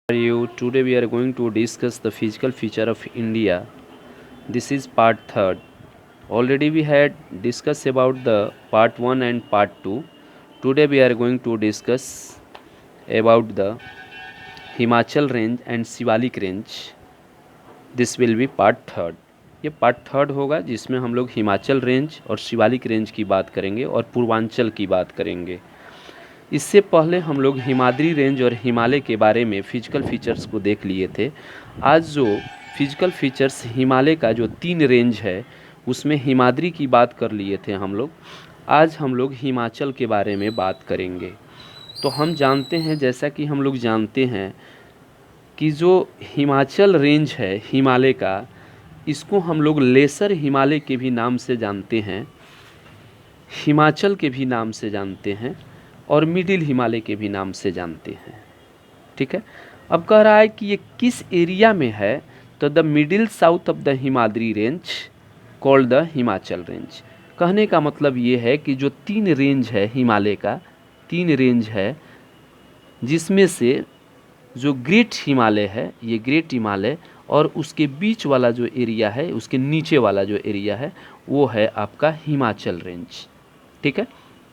You today we are going to discuss the physical feature of India. This is part 3rd. Already we had discussed about the part 1 and part 2. Today we are going to discuss about the Himachal range and Shivalik range. This will be part 3rd. ये part 3rd होगा जिसमें हम लोग Himachal range और Shivalik range की बात करेंगे और पूर्वांचल की बात करेंगे। इससे पहले हम लोग हिमाद्री रेंज और हिमालय के बारे में फ़िज़िकल फ़ीचर्स को देख लिए थे। आज जो फ़िज़िकल फ़ीचर्स हिमालय का जो 3 रेंज है उसमें हिमाद्री की बात कर लिए थे हम लोग। आज हम लोग हिमाचल के बारे में बात करेंगे। तो हम जानते हैं, जैसा कि हम लोग जानते हैं कि जो हिमाचल रेंज है हिमालय का, इसको हम लोग लेसर हिमालय के भी नाम से जानते हैं, हिमाचल के भी नाम से जानते हैं और मिडिल हिमालय के भी नाम से जानते हैं। ठीक है, अब कह रहा है कि ये किस एरिया में है, तो the middle south of the Himadri range called the Himachal range. कहने का मतलब ये है कि जो 3 रेंज है हिमालय का, 3 रेंज है, जिसमें से जो ग्रेट हिमालय है, ये ग्रेट हिमालय, और उसके बीच वाला जो एरिया है, उसके नीचे वाला जो एरिया है, वो है आपका हिमाचल रेंज। ठीक है,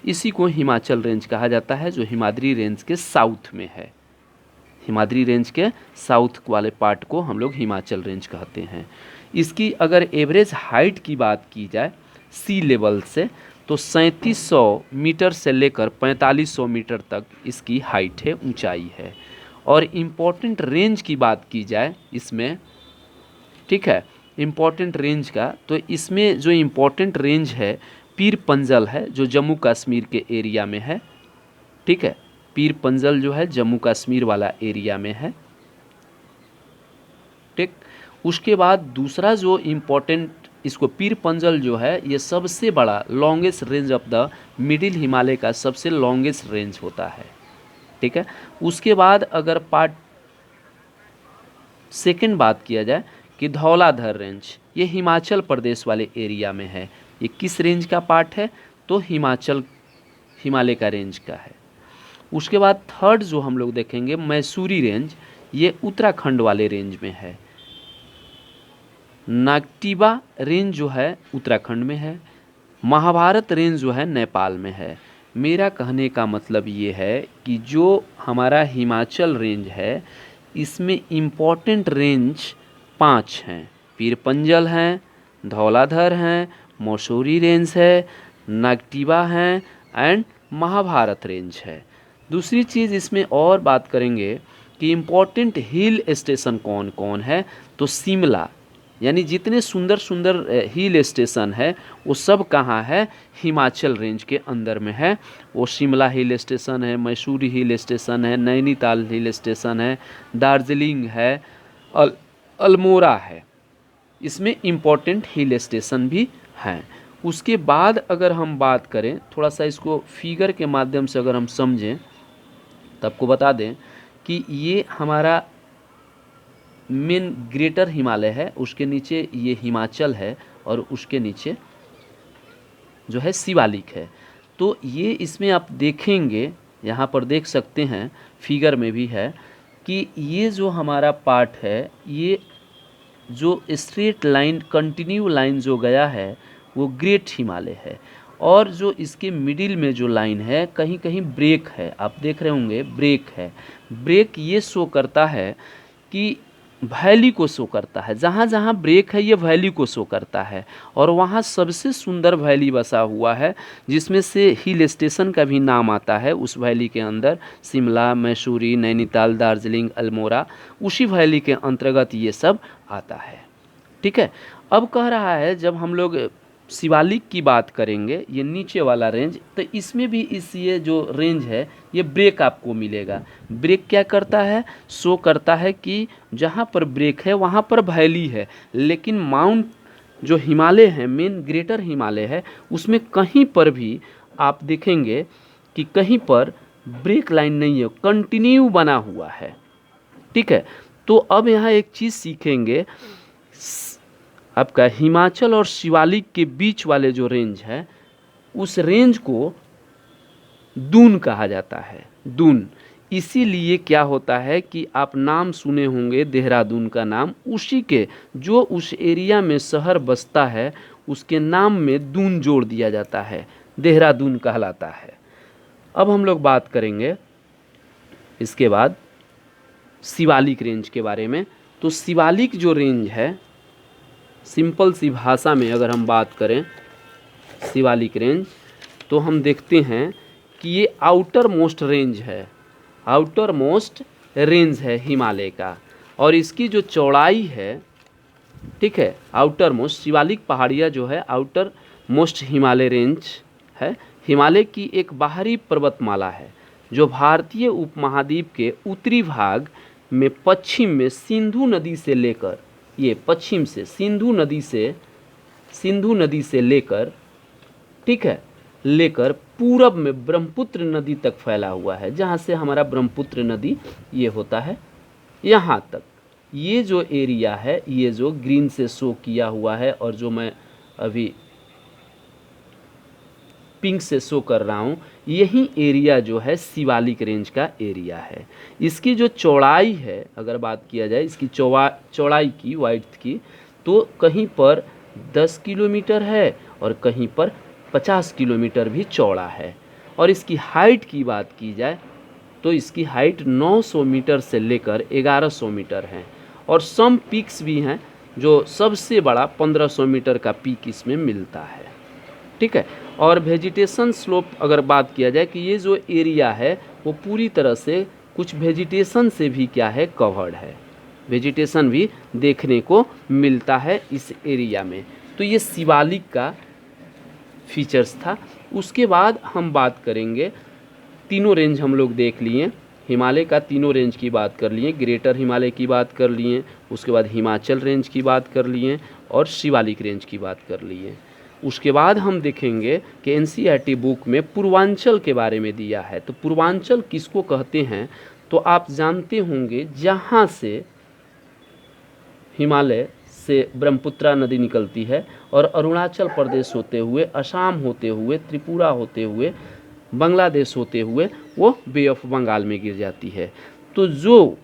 इसी को हिमाचल रेंज कहा जाता है, जो हिमाद्री रेंज के साउथ में है। हिमाद्री रेंज के साउथ वाले पार्ट को हम लोग हिमाचल रेंज कहते हैं। इसकी अगर एवरेज हाइट की बात की जाए सी लेवल से, तो 3700 मीटर से लेकर 4500 मीटर तक इसकी हाइट है, ऊंचाई है। और इम्पोर्टेंट रेंज की बात की जाए इसमें, ठीक है, इम्पोर्टेंट रेंज का, तो इसमें जो इम्पोर्टेंट रेंज है पीर पंजल है, जो जम्मू कश्मीर के एरिया में है। ठीक है, पीर पंजल जो है जम्मू कश्मीर वाला एरिया में है। ठीक, उसके बाद दूसरा जो इम्पोर्टेंट, इसको पीर पंजल जो है ये सबसे बड़ा longest range of the middle Himalaya का सबसे लॉन्गेस्ट रेंज होता है। ठीक है, उसके बाद अगर पार्ट सेकंड बात किया जाए कि धौलाधर रेंज, ये हिमाचल प्रदेश वाले एरिया में है। ये किस रेंज का पार्ट है, तो हिमालय का रेंज का है। उसके बाद थर्ड जो हम लोग देखेंगे मैसूरी रेंज, ये उत्तराखंड वाले रेंज में है। नागटिबा रेंज जो है उत्तराखंड में है। महाभारत रेंज जो है नेपाल में है। मेरा कहने का मतलब ये है कि जो हमारा हिमाचल रेंज है इसमें इम्पोर्टेंट रेंज 5 हैं। पीर पंजल हैं, धौलाधर हैं, मसूरी रेंज है, नागटिबा है एंड महाभारत रेंज है। दूसरी चीज़ इसमें और बात करेंगे कि इम्पोर्टेंट हिल स्टेशन कौन कौन है, तो शिमला, यानी जितने सुंदर सुंदर हिल स्टेशन है वो सब कहाँ है, हिमाचल रेंज के अंदर में है। वो शिमला हिल स्टेशन है, मैसूरी हिल स्टेशन है, नैनीताल हिल स्टेशन है, दार्जिलिंग है, अल्मोड़ा है। इसमें इम्पोर्टेंट हिल स्टेशन भी हैं। उसके बाद अगर हम बात करें, थोड़ा सा इसको फिगर के माध्यम से अगर हम समझें, तो आपको बता दें कि ये हमारा मेन ग्रेटर हिमालय है, उसके नीचे ये हिमाचल है और उसके नीचे जो है शिवालिक है। तो ये इसमें आप देखेंगे, यहाँ पर देख सकते हैं, फिगर में भी है कि ये जो हमारा पार्ट है, ये जो स्ट्रेट लाइन कंटिन्यू लाइन जो गया है वो ग्रेट हिमालय है। और जो इसके मिडिल में जो लाइन है कहीं कहीं ब्रेक है, आप देख रहे होंगे ब्रेक है। ब्रेक ये शो करता है कि वैली को शो करता है, जहाँ जहाँ ब्रेक है ये वैली को शो करता है। और वहाँ सबसे सुंदर वैली बसा हुआ है, जिसमें से हिल स्टेशन का भी नाम आता है उस वैली के अंदर। शिमला, मैसूरी, नैनीताल, दार्जिलिंग, अल्मोड़ा, उसी वैली के अंतर्गत ये सब आता है। ठीक है, अब कह रहा है जब हम लोग शिवालिक की बात करेंगे, ये नीचे वाला रेंज, तो इसमें भी ये जो रेंज है ये ब्रेक आपको मिलेगा। ब्रेक क्या करता है, शो करता है कि जहाँ पर ब्रेक है वहाँ पर वैली है, लेकिन माउंट जो हिमालय है, मेन ग्रेटर हिमालय है, उसमें कहीं पर भी आप देखेंगे कि कहीं पर ब्रेक लाइन नहीं है, कंटिन्यू बना हुआ है। ठीक है, तो अब यहाँ एक चीज़ सीखेंगे, आपका हिमाचल और शिवालिक के बीच वाले जो रेंज है उस रेंज को दून कहा जाता है। दून, इसीलिए क्या होता है कि आप नाम सुने होंगे देहरादून का नाम, उसी के जो उस एरिया में शहर बसता है उसके नाम में दून जोड़ दिया जाता है, देहरादून कहलाता है। अब हम लोग बात करेंगे इसके बाद शिवालिक रेंज के बारे में। तो शिवालिक जो रेंज है, सिंपल सी भाषा में अगर हम बात करें शिवालिक रेंज, तो हम देखते हैं कि ये आउटर मोस्ट रेंज है, आउटर मोस्ट रेंज है हिमालय का। और इसकी जो चौड़ाई है, ठीक है, आउटर मोस्ट शिवालिक पहाड़ियाँ जो है आउटर मोस्ट हिमालय रेंज है। हिमालय की एक बाहरी पर्वतमाला है जो भारतीय उपमहाद्वीप के उत्तरी भाग में पश्चिम में सिंधु नदी से लेकर, ये पश्चिम से सिंधु नदी से लेकर, ठीक है, लेकर पूरब में ब्रह्मपुत्र नदी तक फैला हुआ है। जहाँ से हमारा ब्रह्मपुत्र नदी ये होता है यहाँ तक। ये जो एरिया है, ये जो ग्रीन से शो किया हुआ है और जो मैं अभी पिंक से शो कर रहा हूँ, यही एरिया जो है शिवालिक रेंज का एरिया है। इसकी जो चौड़ाई है, अगर बात किया जाए इसकी चौड़ाई की, वाइड्थ की, तो कहीं पर 10 किलोमीटर है और कहीं पर 50 किलोमीटर भी चौड़ा है। और इसकी हाइट की बात की जाए तो इसकी हाइट 900 मीटर से लेकर 1100 मीटर है। और सम पीक्स भी हैं, जो सबसे बड़ा 1500 मीटर का पीक इसमें मिलता है, ठीक है। और वेजिटेशन स्लोप अगर बात किया जाए कि ये जो एरिया है वो पूरी तरह से कुछ वेजिटेशन से भी क्या है, कवर्ड है, वेजिटेशन भी देखने को मिलता है इस एरिया में। तो ये शिवालिक का फीचर्स था। उसके बाद हम बात करेंगे, तीनों रेंज हम लोग देख लिए, हिमालय का तीनों रेंज की बात कर लिए, ग्रेटर हिमालय की बात कर लिए, उसके बाद हिमाचल रेंज की बात कर लिए और शिवालिक रेंज की बात कर लिए। उसके बाद हम देखेंगे कि एनसीईआरटी बुक में पूर्वांचल के बारे में दिया है। तो पूर्वांचल किसको कहते हैं, तो आप जानते होंगे जहाँ से हिमालय से ब्रह्मपुत्रा नदी निकलती है और अरुणाचल प्रदेश होते हुए, असम होते हुए, त्रिपुरा होते हुए, बांग्लादेश होते हुए वो बे ऑफ बंगाल में गिर जाती है। तो जो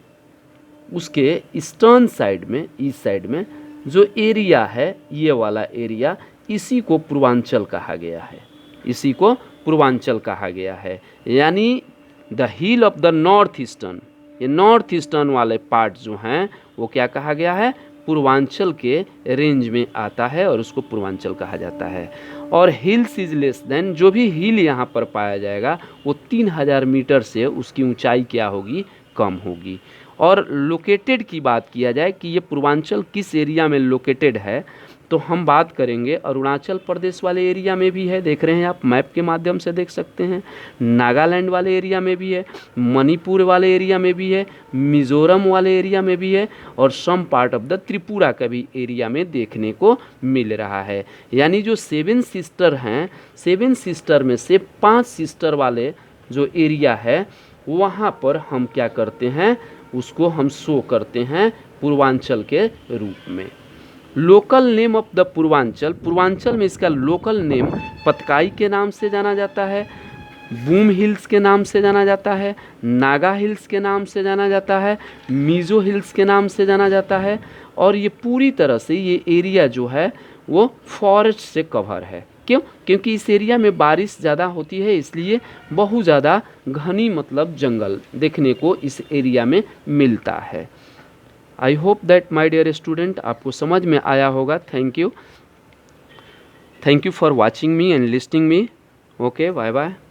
उसके ईस्टर्न साइड में, ईस्ट साइड में जो एरिया है, ये वाला एरिया, इसी को पूर्वांचल कहा गया है, इसी को पूर्वांचल कहा गया है। यानी the hill of the north eastern, ये नॉर्थ ईस्टर्न वाले पार्ट जो हैं वो क्या कहा गया है, पूर्वांचल के रेंज में आता है और उसको पूर्वांचल कहा जाता है। और हिल्स इज लेस देन, जो भी हिल यहाँ पर पाया जाएगा वो 3000 मीटर से उसकी ऊंचाई क्या होगी, कम होगी। और लोकेटेड की बात किया जाए कि ये पूर्वांचल किस एरिया में लोकेटेड है, तो हम बात करेंगे अरुणाचल प्रदेश वाले एरिया में भी है, देख रहे हैं आप मैप के माध्यम से देख सकते हैं, नागालैंड वाले एरिया में भी है, मणिपुर वाले एरिया में भी है, मिज़ोरम वाले एरिया में भी है और some part of the Tripura का भी एरिया में देखने को मिल रहा है। यानी जो 7 सिस्टर हैं, 7 सिस्टर में से 5 सिस्टर वाले जो एरिया है वहाँ पर हम क्या करते हैं, उसको हम शो करते हैं पूर्वांचल के रूप में। Local name of the Purvanchal, Purvanchal में इसका लोकल नेम पतकाई के नाम से जाना जाता है, बूम हिल्स के नाम से जाना जाता है, नागा हिल्स के नाम से जाना जाता है, मिज़ो हिल्स के नाम से जाना जाता है। और ये पूरी तरह से ये एरिया जो है वो फॉरेस्ट से कवर है। क्यों? क्योंकि इस एरिया में बारिश ज़्यादा होती है, इसलिए बहुत ज़्यादा घनी मतलब जंगल देखने को इस एरिया में मिलता है। I hope that my dear student आपको समझ में आया होगा। Thank you for watching me and listening me. Okay, bye bye.